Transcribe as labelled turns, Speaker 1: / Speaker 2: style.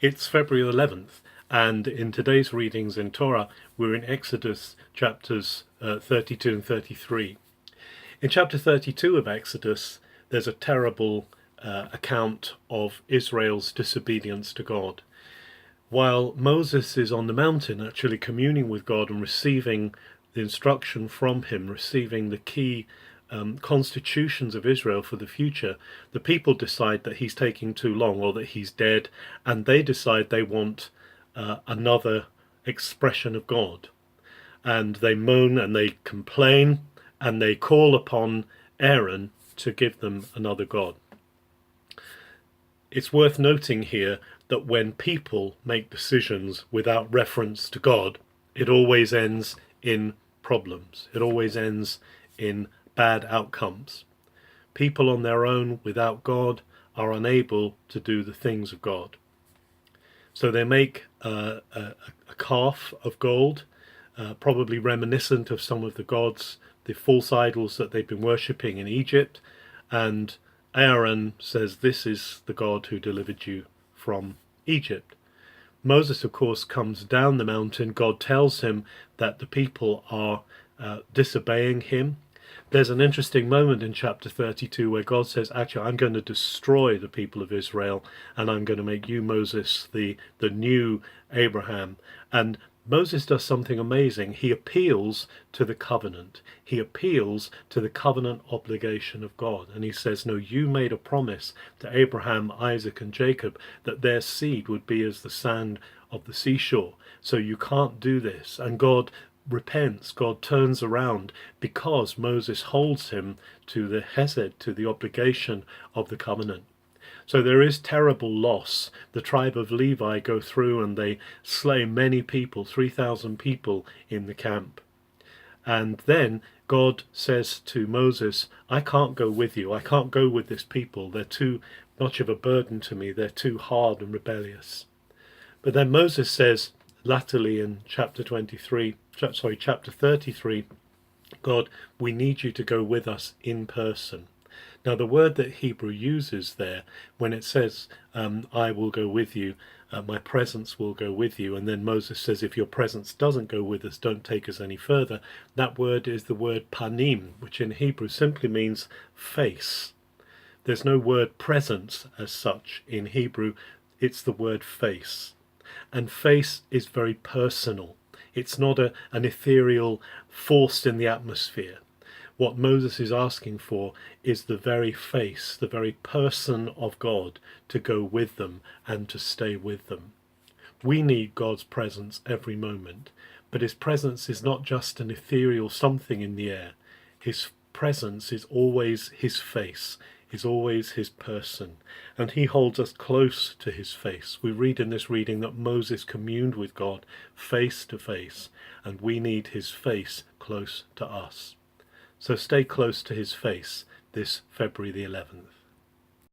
Speaker 1: It's February 11th, and in today's readings in Torah, we're in Exodus chapters 32 and 33. In chapter 32 of Exodus, there's a terrible account of Israel's disobedience to God. While Moses is on the mountain actually communing with God and receiving the instruction from him, receiving the key constitutions of Israel for the future, the people decide that he's taking too long or that he's dead, and they decide they want another expression of God. And they moan and they complain and they call upon Aaron to give them another God. It's worth noting here that when people make decisions without reference to God, it always ends in problems. It always ends in bad outcomes. People on their own without God are unable to do the things of God. So they make a calf of gold, probably reminiscent of some of the gods, the false idols that they've been worshipping in Egypt, and Aaron says, "This is the God who delivered you from Egypt." Moses, of course, comes down the mountain. God tells him that the people are disobeying him. There's an interesting moment in chapter 32 where God says, actually, I'm going to destroy the people of Israel, and I'm going to make you, Moses, the new Abraham. And Moses does something amazing. He appeals to the covenant. He appeals to the covenant obligation of God. And he says, no, you made a promise to Abraham, Isaac, and Jacob that their seed would be as the sand of the seashore. So you can't do this. And God repents, God turns around because Moses holds him to the hesed, to the obligation of the covenant. So there is terrible loss. The tribe of Levi go through and they slay many people, 3,000 people in the camp. And then God says to Moses, I can't go with you. I can't go with this people. They're too much of a burden to me. They're too hard and rebellious. But then Moses says, latterly in chapter 33, God, we need you to go with us in person. Now the word that Hebrew uses there, when it says, I will go with you, my presence will go with you, and then Moses says, if your presence doesn't go with us, don't take us any further, that word is the word panim, which in Hebrew simply means face. There's no word presence as such in Hebrew, it's the word face. And face is very personal. It's not an ethereal force in the atmosphere. What Moses is asking for is the very face, the very person of God to go with them and to stay with them. We need God's presence every moment, but his presence is not just an ethereal something in the air. His presence is always his face, is always his person, and he holds us close to his face. We read in this reading that Moses communed with God face to face, and we need his face close to us. So stay close to his face this February the 11th.